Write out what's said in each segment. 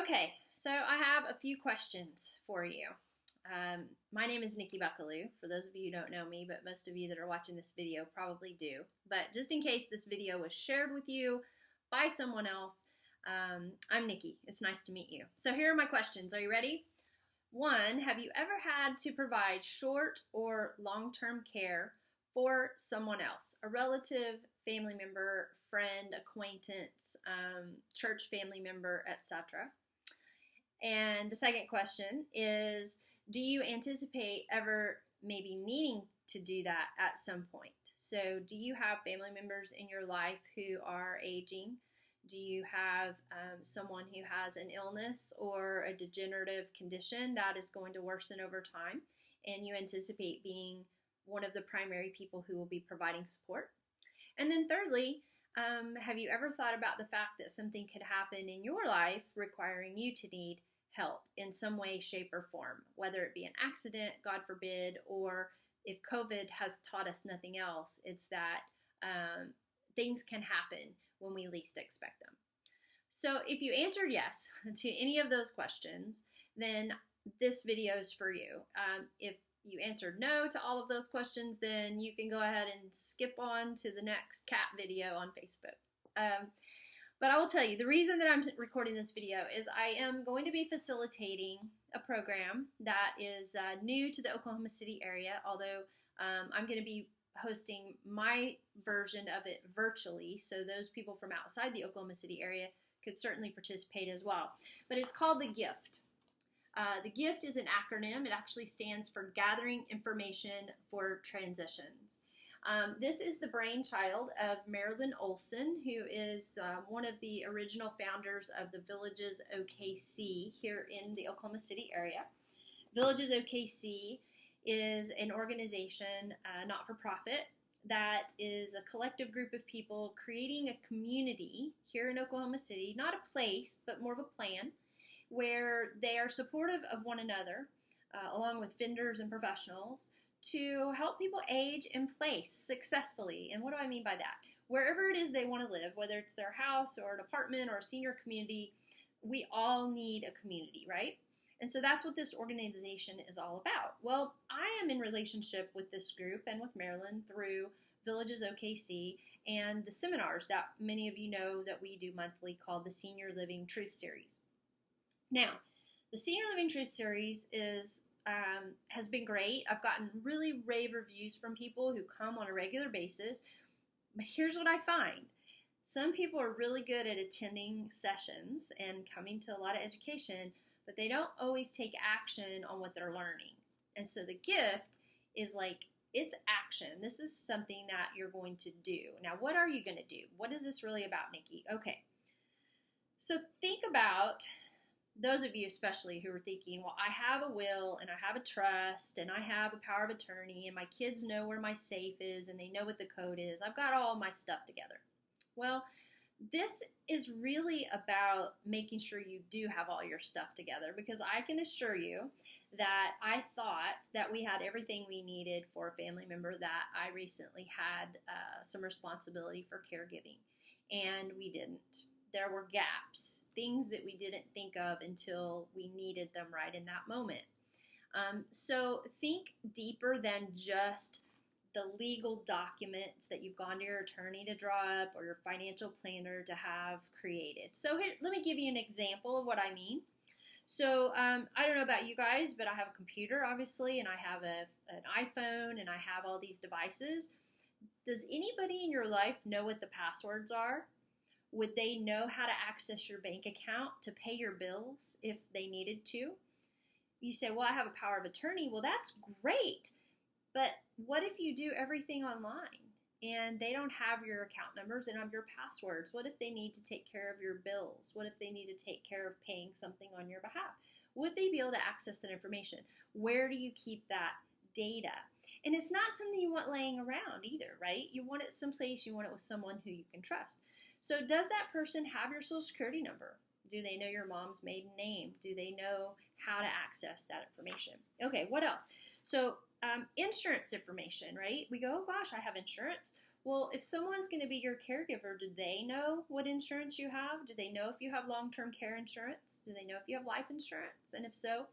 Okay, so I have a few questions for you. My name is Nikki Buckelew, for those of you who don't know me, but most of you that are watching this video probably do. But just in case this video was shared with you by someone else, I'm Nikki. It's nice to meet you. So here are my questions. Are you ready? One, have you ever had to provide short or long-term care for someone else, a relative, family member, friend, acquaintance, church family member, etc.? And the second question is, do you anticipate ever maybe needing to do that at some point? So do you have family members in your life who are aging? Do you have someone who has an illness or a degenerative condition that is going to worsen over time, and you anticipate being one of the primary people who will be providing support? And then thirdly, have you ever thought about the fact that something could happen in your life requiring you to need help in some way, shape, or form, whether it be an accident, God forbid, or if COVID has taught us nothing else, it's that things can happen when we least expect them. So if you answered yes to any of those questions, then this video is for you. If you answered no to all of those questions, then you can go ahead and skip on to the next cat video on Facebook. But I will tell you, the reason that I'm recording this video is I am going to be facilitating a program that is new to the Oklahoma City area, although I'm going to be hosting my version of it virtually, so those people from outside the Oklahoma City area could certainly participate as well. But it's called the GIFT. The GIFT is an acronym. It actually stands for Gathering Information for Transitions. This is the brainchild of Marilyn Olson, who is one of the original founders of the Villages OKC here in the Oklahoma City area. Villages OKC is an organization, not-for-profit, that is a collective group of people creating a community here in Oklahoma City, not a place, but more of a plan, where they are supportive of one another, along with vendors and professionals, to help people age in place successfully. And what do I mean by that? Wherever it is they want to live, whether it's their house or an apartment or a senior community, we all need a community, right? And so that's what this organization is all about. Well, I am in relationship with this group and with Marilyn through Villages OKC and the seminars that many of you know that we do monthly called the Senior Living Truth Series. Now, the Senior Living Truth Series has been great. I've gotten really rave reviews from people who come on a regular basis. But here's what I find. Some people are really good at attending sessions and coming to a lot of education, but they don't always take action on what they're learning. And so the gift is like, it's action. This is something that you're going to do. Now, what are you going to do? What is this really about, Nikki? Okay. So think about those of you especially who are thinking, well, I have a will and I have a trust and I have a power of attorney and my kids know where my safe is and they know what the code is. I've got all my stuff together. Well, this is really about making sure you do have all your stuff together, because I can assure you that I thought that we had everything we needed for a family member that I recently had some responsibility for caregiving, and we didn't. There were gaps, things that we didn't think of until we needed them right in that moment. So think deeper than just the legal documents that you've gone to your attorney to draw up or your financial planner to have created. So here, let me give you an example of what I mean. So I don't know about you guys, but I have a computer, obviously, and I have an iPhone, and I have all these devices. Does anybody in your life know what the passwords are? Would they know how to access your bank account to pay your bills if they needed to? You say, well, I have a power of attorney. Well, that's great. But what if you do everything online and they don't have your account numbers and have your passwords? What if they need to take care of your bills? What if they need to take care of paying something on your behalf? Would they be able to access that information? Where do you keep that data? And it's not something you want laying around either, right? You want it someplace, you want it with someone who you can trust. So does that person have your social security number? Do they know your mom's maiden name? Do they know how to access that information? Okay, what else? So insurance information, right? We go, oh gosh, I have insurance. Well, if someone's going to be your caregiver, do they know what insurance you have? Do they know if you have long-term care insurance? Do they know if you have life insurance? And if so,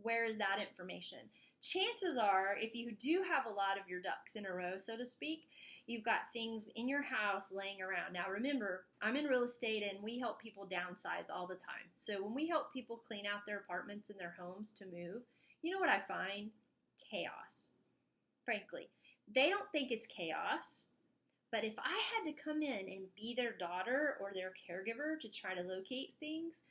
where is that information? Chances are, if you do have a lot of your ducks in a row, so to speak, you've got things in your house laying around. Now remember, I'm in real estate and we help people downsize all the time. So when we help people clean out their apartments and their homes to move, you know what I find? Chaos. Frankly, they don't think it's chaos. But if I had to come in and be their daughter or their caregiver to try to locate things,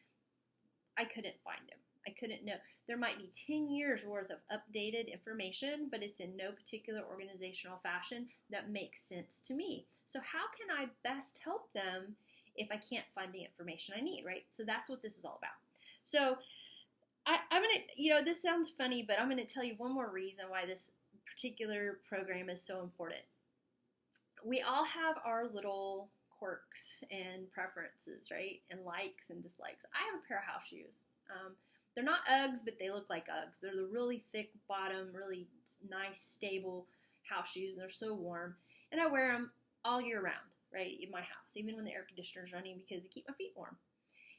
I couldn't find them. I couldn't know. There might be 10 years worth of updated information, but it's in no particular organizational fashion that makes sense to me. So how can I best help them if I can't find the information I need, right? So that's what this is all about. So I'm going to, this sounds funny, but I'm going to tell you one more reason why this particular program is so important. We all have our little quirks and preferences, right? And likes and dislikes. I have a pair of house shoes. They're not Uggs, but they look like Uggs. They're the really thick bottom, really nice, stable house shoes, and they're so warm. And I wear them all year round, right, in my house, even when the air conditioner's running, because they keep my feet warm.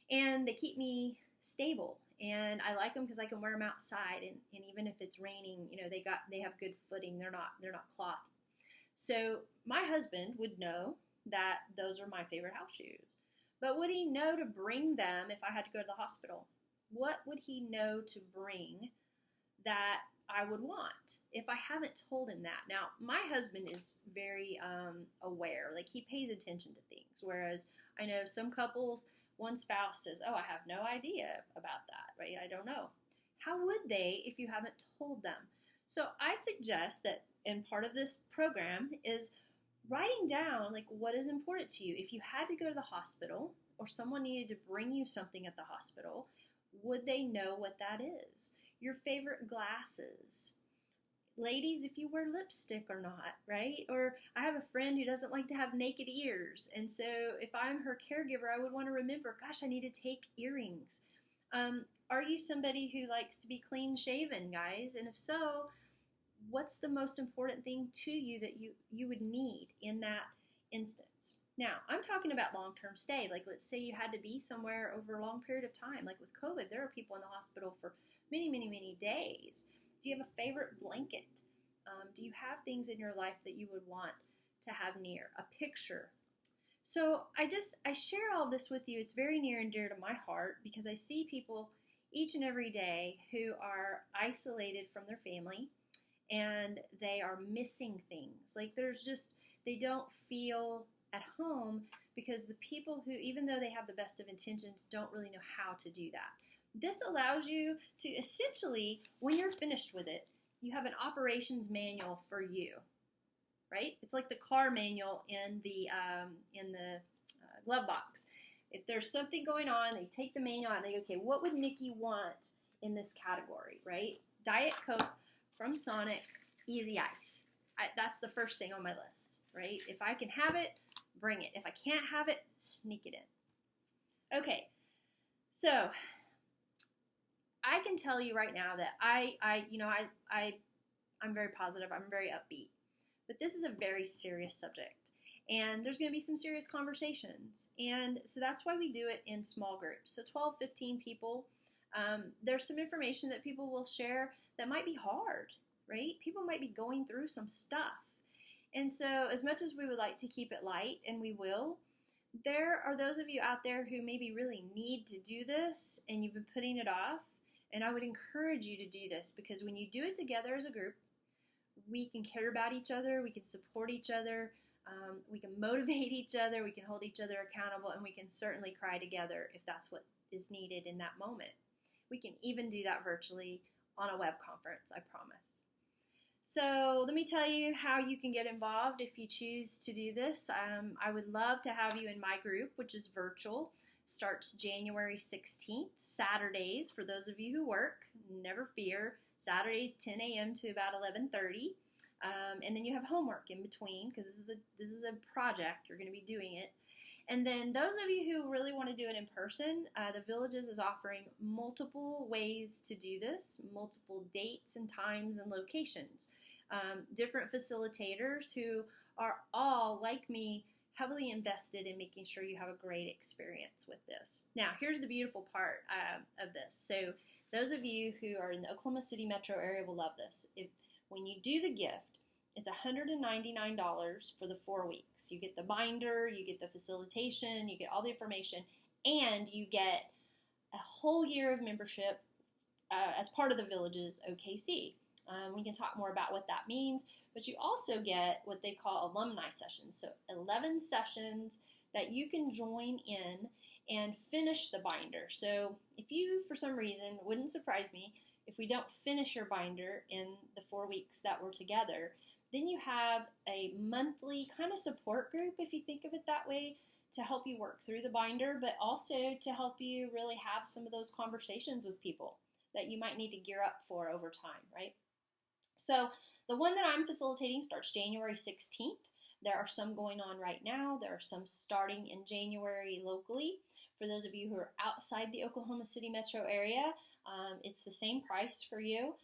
And they keep me stable. And I like them because I can wear them outside, and even if it's raining, they have good footing. They're not cloth. So my husband would know that those are my favorite house shoes. But would he know to bring them if I had to go to the hospital? What would he know to bring that I would want if I haven't told him that? Now, my husband is very aware. Like, he pays attention to things. Whereas I know some couples, one spouse says, oh, I have no idea about that, right? I don't know. How would they if you haven't told them? So I suggest that, and part of this program is writing down, like, what is important to you. If you had to go to the hospital or someone needed to bring you something at the hospital, would they know what that is? Your favorite glasses. Ladies, if you wear lipstick or not, right? Or I have a friend who doesn't like to have naked ears. And so if I'm her caregiver, I would want to remember, gosh, I need to take earrings. Are you somebody who likes to be clean shaven, guys? And if so, what's the most important thing to you that you would need in that instance? Now, I'm talking about long-term stay. Like, let's say you had to be somewhere over a long period of time. Like with COVID, there are people in the hospital for many, many, many days. Do you have a favorite blanket? Do you have things in your life that you would want to have near? A picture. So I share all this with you. It's very near and dear to my heart because I see people each and every day who are isolated from their family and they are missing things. Like, they don't feel at home because the people who, even though they have the best of intentions, don't really know how to do that. This allows you to essentially, when you're finished with it, you have an operations manual for you, right? It's like the car manual in the glove box. If there's something going on, they take the manual out and they go, okay, what would Nikki want in this category, right? Diet Coke from Sonic, easy ice. That's the first thing on my list, right? If I can have it, bring it. If I can't have it, sneak it in. Okay, so I can tell you right now that I'm very positive. I'm very upbeat. But this is a very serious subject. And there's going to be some serious conversations. And so that's why we do it in small groups. So 12, 15 people. There's some information that people will share that might be hard, right? People might be going through some stuff. And so as much as we would like to keep it light, and we will, there are those of you out there who maybe really need to do this and you've been putting it off. And I would encourage you to do this because when you do it together as a group, we can care about each other, we can support each other, we can motivate each other, we can hold each other accountable, and we can certainly cry together if that's what is needed in that moment. We can even do that virtually on a web conference, I promise. So let me tell you how you can get involved if you choose to do this. I would love to have you in my group, which is virtual. Starts January 16th, Saturdays, for those of you who work, never fear. Saturdays, 10 a.m. to about 11:30. And then you have homework in between because this is a project. You're going to be doing it. And then those of you who really want to do it in person, the Villages is offering multiple ways to do this, multiple dates and times and locations. Different facilitators who are all, like me, heavily invested in making sure you have a great experience with this. Now, here's the beautiful part of this. So those of you who are in the Oklahoma City metro area will love this. When you do the gift, it's $199 for the 4 weeks. You get the binder, you get the facilitation, you get all the information, and you get a whole year of membership as part of the Villages OKC. We can talk more about what that means, but you also get what they call alumni sessions. So 11 sessions that you can join in and finish the binder. So if you, for some reason, wouldn't surprise me, if we don't finish your binder in the 4 weeks that we're together, then you have a monthly kind of support group, if you think of it that way, to help you work through the binder, but also to help you really have some of those conversations with people that you might need to gear up for over time, right? So the one that I'm facilitating starts January 16th. There are some going on right now. There are some starting in January locally. For those of you who are outside the Oklahoma City metro area, it's the same price for you.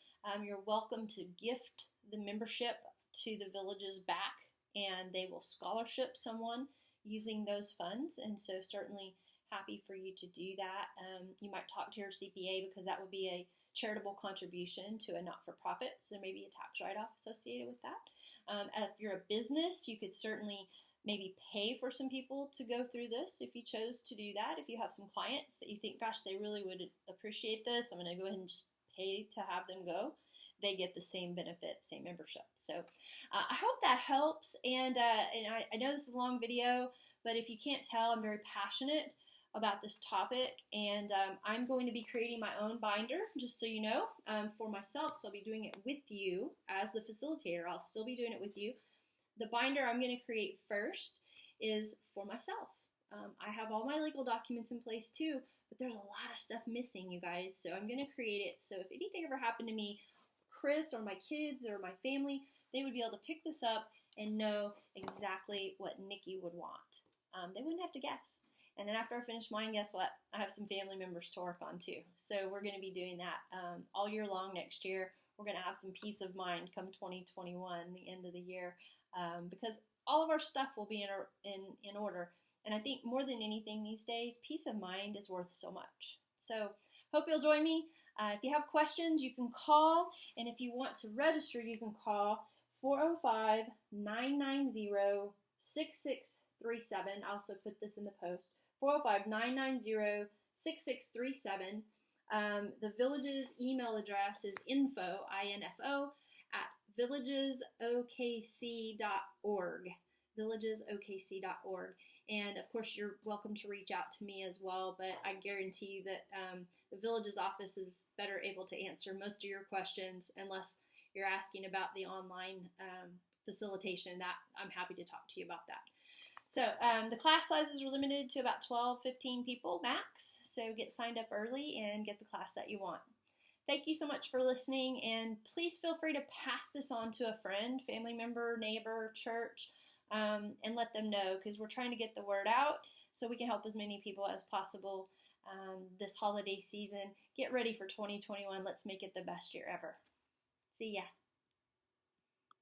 You're welcome to gift the membership to the Villages back, and they will scholarship someone using those funds, and so certainly happy for you to do that. You might talk to your CPA because that would be a charitable contribution to a not-for-profit, so there may be a tax write-off associated with that. If you're a business, you could certainly maybe pay for some people to go through this if you chose to do that. If you have some clients that you think, gosh, they really would appreciate this, I'm going to go ahead and just pay to have them go. They get the same benefit, same membership. So I hope that helps. And I know this is a long video, but if you can't tell, I'm very passionate about this topic, and I'm going to be creating my own binder, just so you know, for myself. So I'll be doing it with you as the facilitator. I'll still be doing it with you. The binder I'm going to create first is for myself. I have all my legal documents in place too, but there's a lot of stuff missing, you guys. So I'm going to create it. So if anything ever happened to me, Chris or my kids or my family, they would be able to pick this up and know exactly what Nikki would want. They wouldn't have to guess. And then after I finish mine, guess what? I have some family members to work on too. So we're going to be doing that all year long next year. We're going to have some peace of mind come 2021, the end of the year, because all of our stuff will be in order. And I think more than anything these days, peace of mind is worth so much. So hope you'll join me. If you have questions, you can call. And if you want to register, you can call 405-990-6637. I'll also put this in the post. 405-990-6637. The Villages email address is info, I-N-F-O, at villagesokc.org. villagesokc.org. And of course, you're welcome to reach out to me as well, but I guarantee you that the Villages office is better able to answer most of your questions, unless you're asking about the online facilitation. That I'm happy to talk to you about that. So the class sizes are limited to about 12, 15 people max, so get signed up early and get the class that you want. Thank you so much for listening, and please feel free to pass this on to a friend, family member, neighbor, church, and let them know, because we're trying to get the word out so we can help as many people as possible this holiday season. Get ready for 2021. Let's make it the best year ever. See ya.